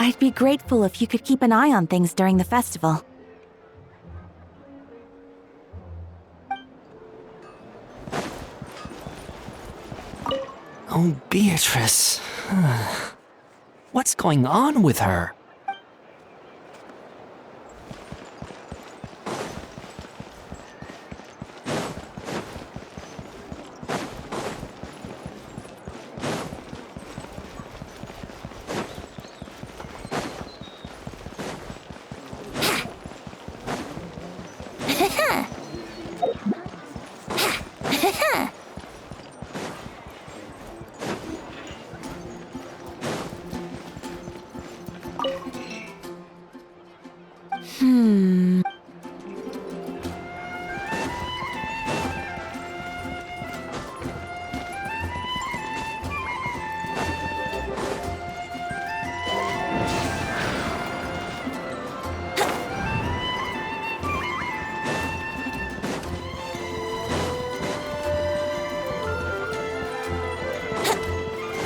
I'd be grateful if you could keep an eye on things during the festival. Oh, Beatrice. What's going on with her?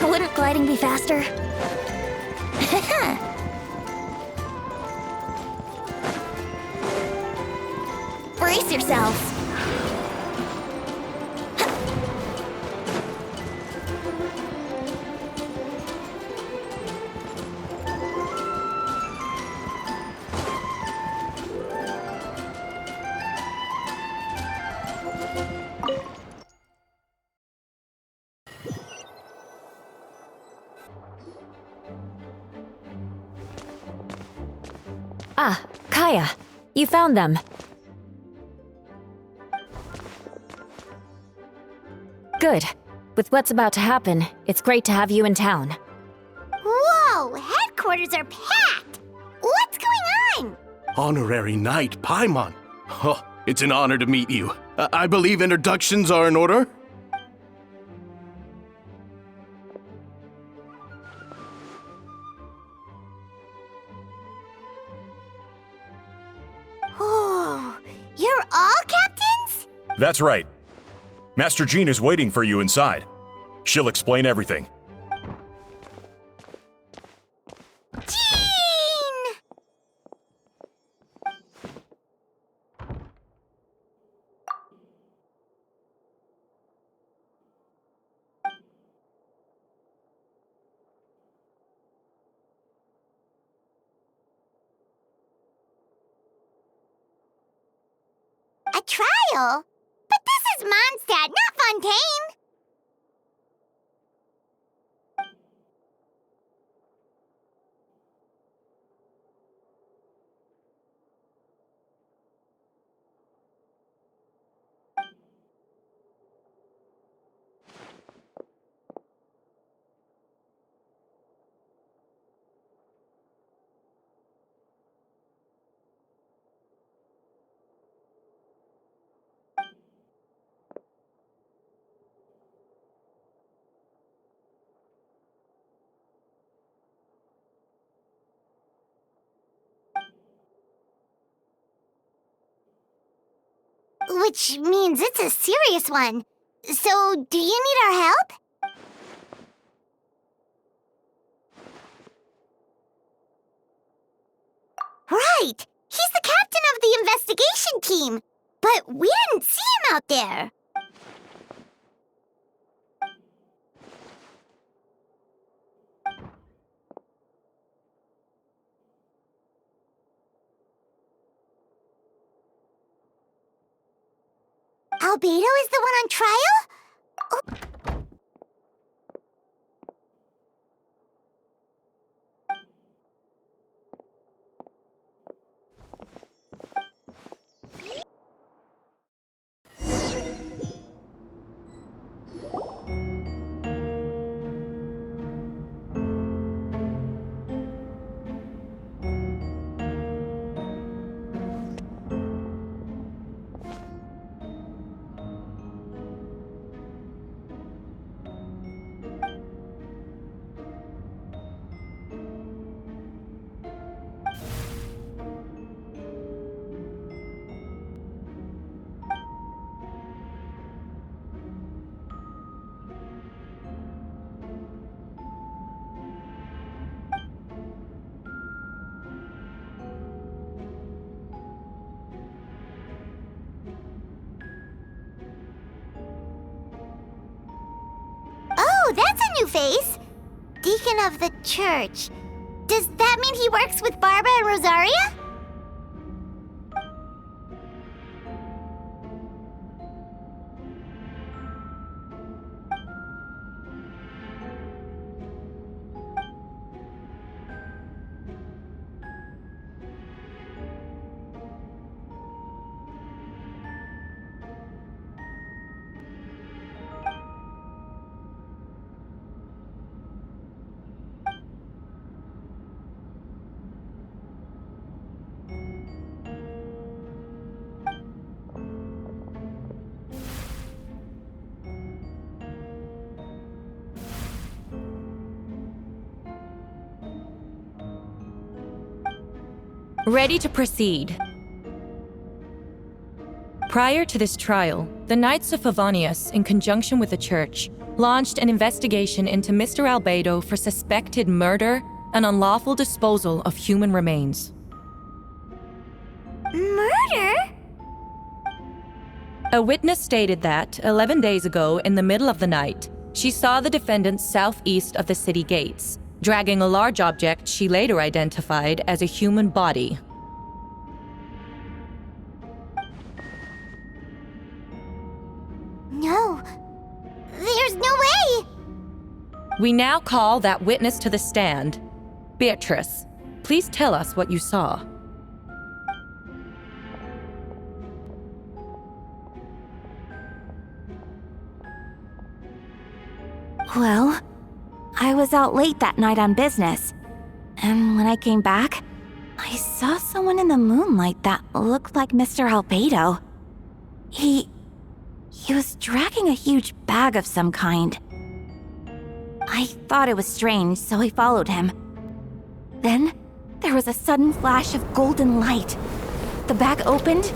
Wouldn't gliding be faster? Brace yourselves! Ah, Kaya, you found them. Good. With what's about to happen, it's great to have you in town. Whoa! Headquarters are packed! What's going on? Honorary Knight Paimon. Oh, it's an honor to meet you. I believe introductions are in order? Oh, you're all captains? That's right. Master Jean is waiting for you inside. She'll explain everything. Jean! A trial? But this is Mondstadt, not Fontaine! Which means it's a serious one. So, do you need our help? Right! He's the captain of the investigation team! But we didn't see him out there! Albedo is the one on trial? Oh. face. Deacon of the church. Does that mean he works with Barbara and Rosaria? Ready to proceed. Prior to this trial, the Knights of Favonius, in conjunction with the Church, launched an investigation into Mr. Albedo for suspected murder and unlawful disposal of human remains. Murder? A witness stated that, 11 days ago, in the middle of the night, she saw the defendant southeast of the city gates, dragging a large object she later identified as a human body. No. There's no way! We now call that witness to the stand. Beatrice, please tell us what you saw. Well, I was out late that night on business. And when I came back, I saw someone in the moonlight that looked like Mr. Albedo. He was dragging a huge bag of some kind. I thought it was strange, so I followed him. Then, there was a sudden flash of golden light. The bag opened,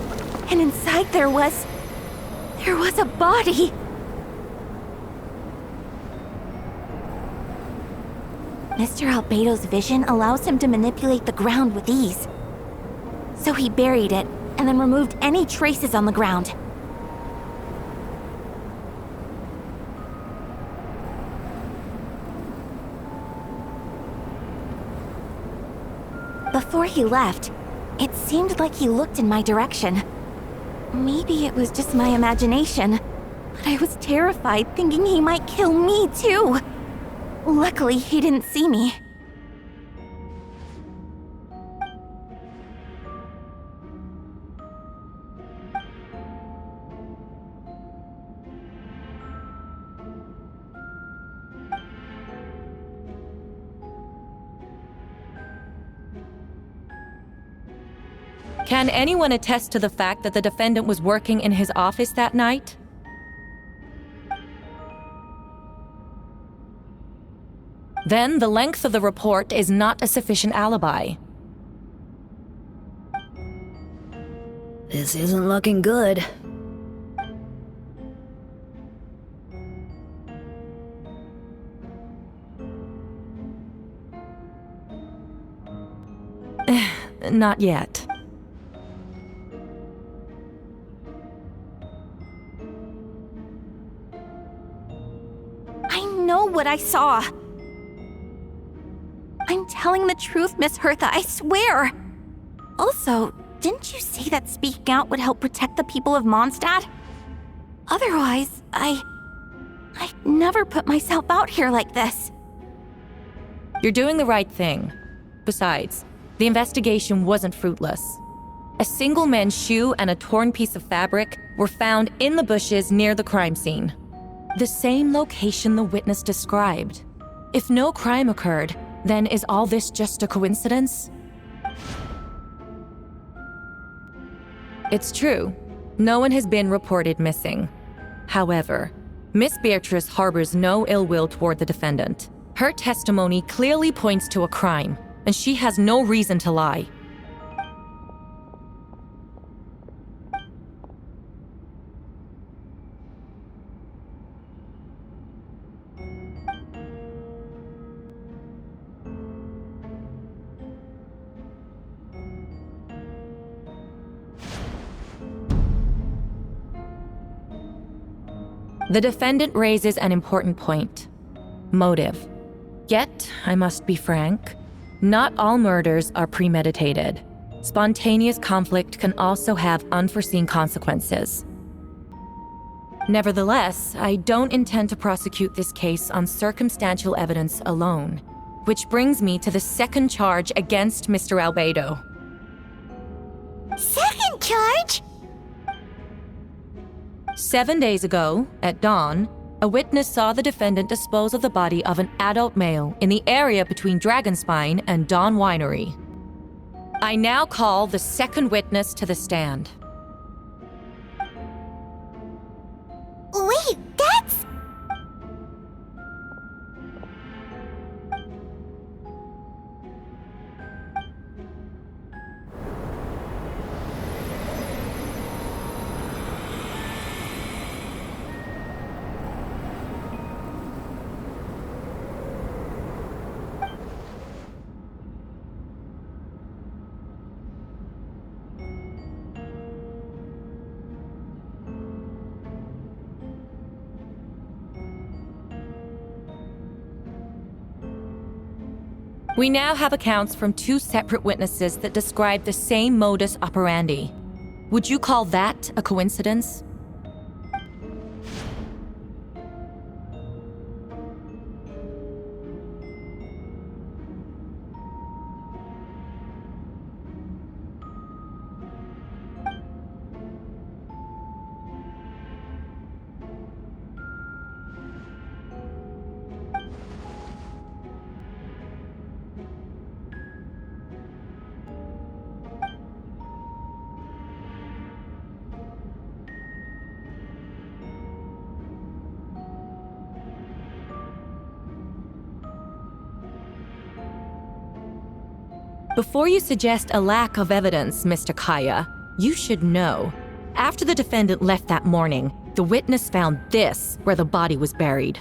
and inside there was a body. Mr. Albedo's vision allows him to manipulate the ground with ease. So he buried it, and then removed any traces on the ground. Before he left, it seemed like he looked in my direction. Maybe it was just my imagination, but I was terrified thinking he might kill me too. Luckily, he didn't see me. Can anyone attest to the fact that the defendant was working in his office that night? Then the length of the report is not a sufficient alibi. This isn't looking good. Not yet. I know what I saw. I'm telling the truth, Miss Hertha, I swear. Also, didn't you say that speaking out would help protect the people of Mondstadt? Otherwise, I'd never put myself out here like this. You're doing the right thing. Besides, the investigation wasn't fruitless. A single man's shoe and a torn piece of fabric were found in the bushes near the crime scene. The same location the witness described. If no crime occurred, then is all this just a coincidence? It's true. No one has been reported missing. However, Miss Beatrice harbors no ill will toward the defendant. Her testimony clearly points to a crime, and she has no reason to lie. The defendant raises an important point. motive. Yet, I must be frank, not all murders are premeditated. Spontaneous conflict can also have unforeseen consequences. Nevertheless, I don't intend to prosecute this case on circumstantial evidence alone, which brings me to the second charge against Mr. Albedo. Second charge? 7 days ago, at dawn, a witness saw the defendant dispose of the body of an adult male in the area between Dragonspine and Dawn Winery. I now call the second witness to the stand. Wait, that's... We now have accounts from 2 separate witnesses that describe the same modus operandi. Would you call that a coincidence? Before you suggest a lack of evidence, Mr. Kaya, you should know. After the defendant left that morning, the witness found this where the body was buried.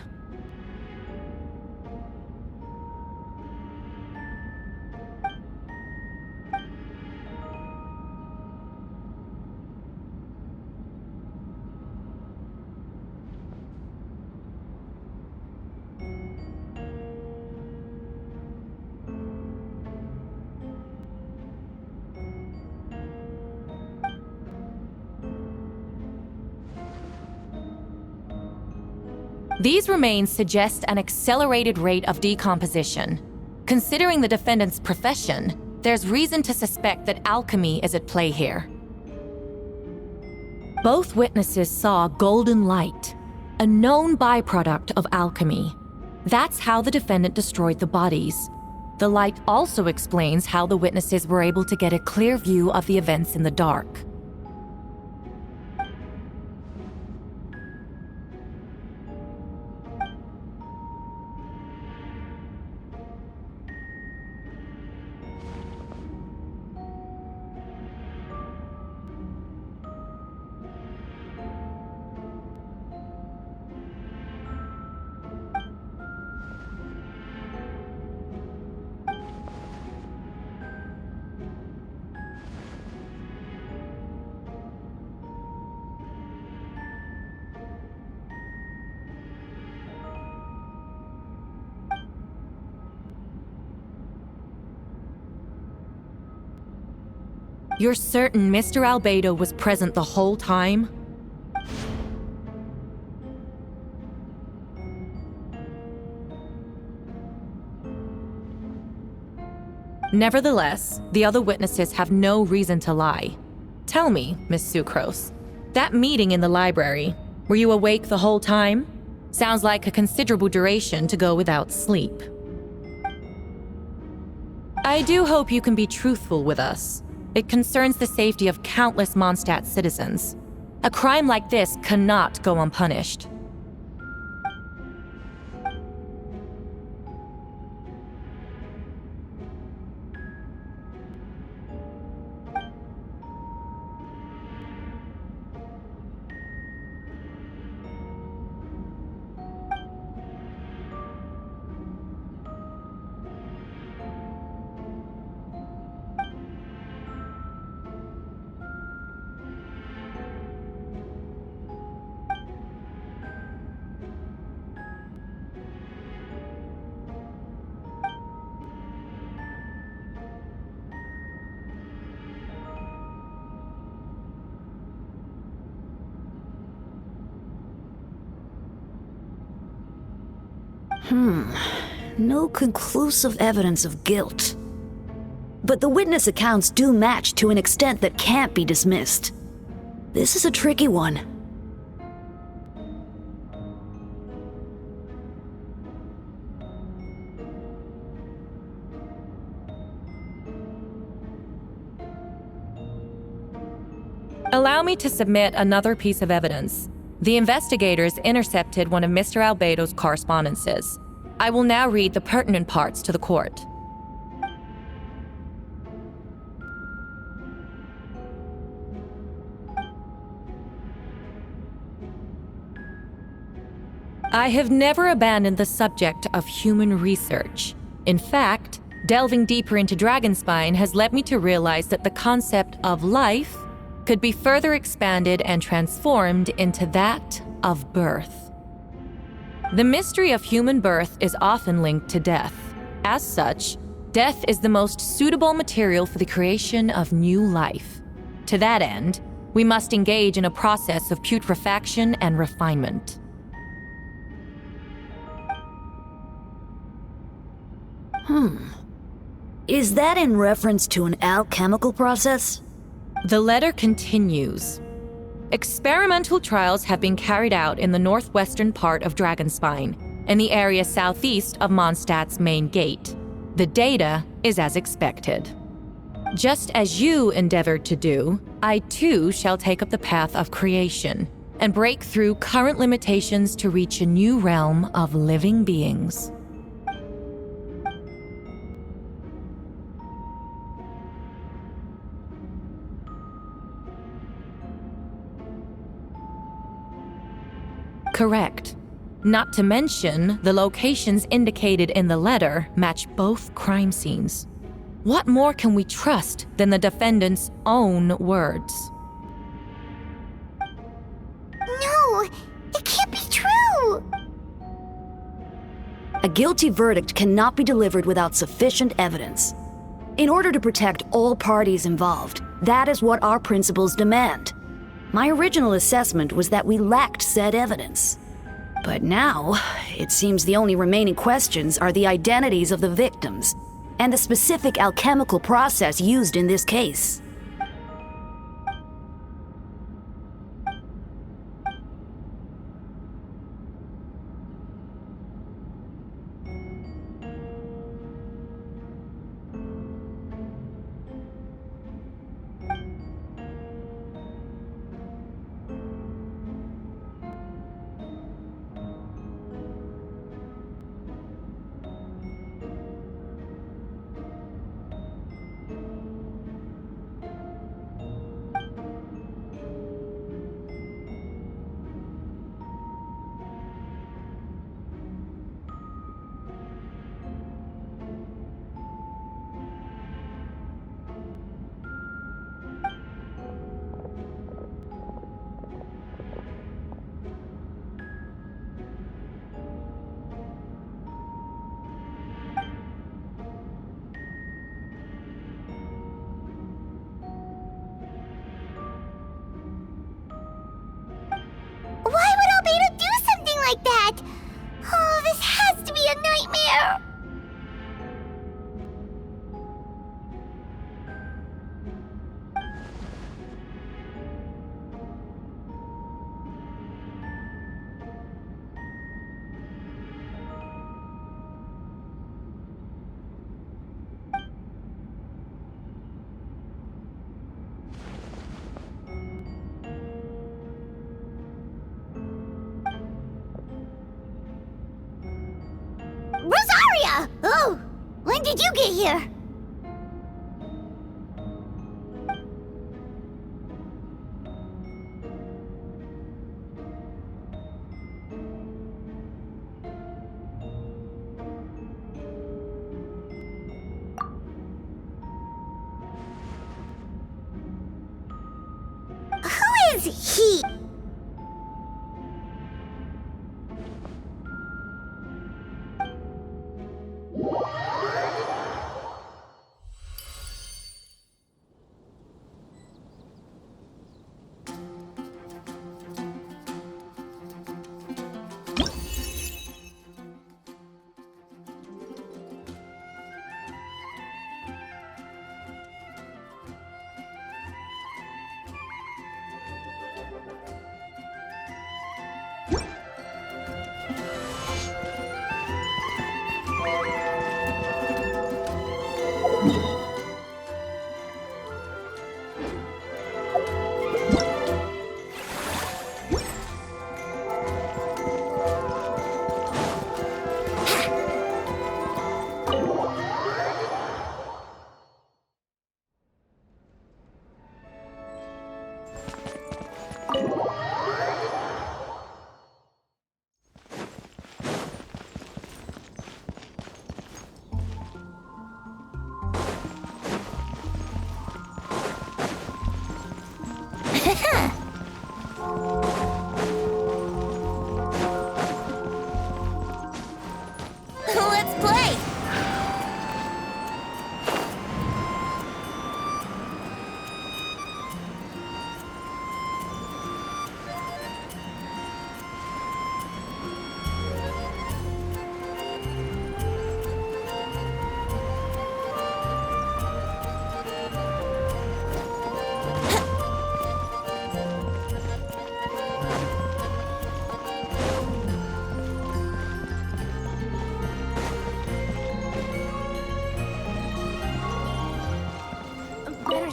These remains suggest an accelerated rate of decomposition. Considering the defendant's profession, there's reason to suspect that alchemy is at play here. Both witnesses saw golden light, a known byproduct of alchemy. That's how the defendant destroyed the bodies. The light also explains how the witnesses were able to get a clear view of the events in the dark. You're certain Mr. Albedo was present the whole time? Nevertheless, the other witnesses have no reason to lie. Tell me, Miss Sucrose, that meeting in the library, were you awake the whole time? Sounds like a considerable duration to go without sleep. I do hope you can be truthful with us. It concerns the safety of countless Mondstadt citizens. A crime like this cannot go unpunished. No conclusive evidence of guilt. But the witness accounts do match to an extent that can't be dismissed. This is a tricky one. Allow me to submit another piece of evidence. The investigators intercepted one of Mr. Albedo's correspondences. I will now read the pertinent parts to the court. I have never abandoned the subject of human research. In fact, delving deeper into Dragonspine has led me to realize that the concept of life could be further expanded and transformed into that of birth. The mystery of human birth is often linked to death. As such, death is the most suitable material for the creation of new life. To that end, we must engage in a process of putrefaction and refinement. Is that in reference to an alchemical process? The letter continues. Experimental trials have been carried out in the northwestern part of Dragonspine, in the area southeast of Mondstadt's main gate. The data is as expected. Just as you endeavored to do, I too shall take up the path of creation and break through current limitations to reach a new realm of living beings. Correct. Not to mention, the locations indicated in the letter match both crime scenes. What more can we trust than the defendant's own words? No, it can't be true! A guilty verdict cannot be delivered without sufficient evidence. In order to protect all parties involved, that is what our principles demand. My original assessment was that we lacked said evidence. But now, it seems the only remaining questions are the identities of the victims and the specific alchemical process used in this case. Why would Albedo do something like that? Oh, this has to be a nightmare! Rosaria! Oh, when did you get here? Who is he?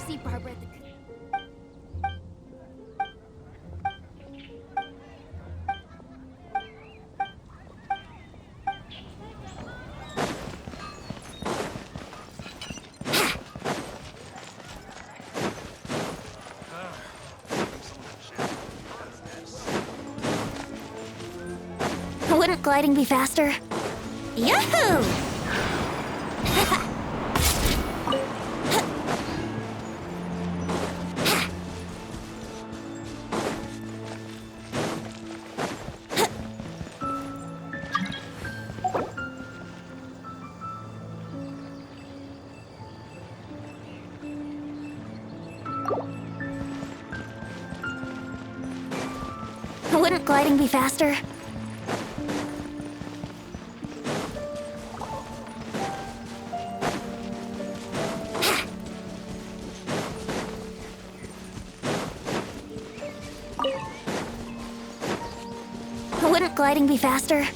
see Barbara at the... Wouldn't gliding be faster? Yahoo! Wouldn't gliding be faster? Wouldn't gliding be faster?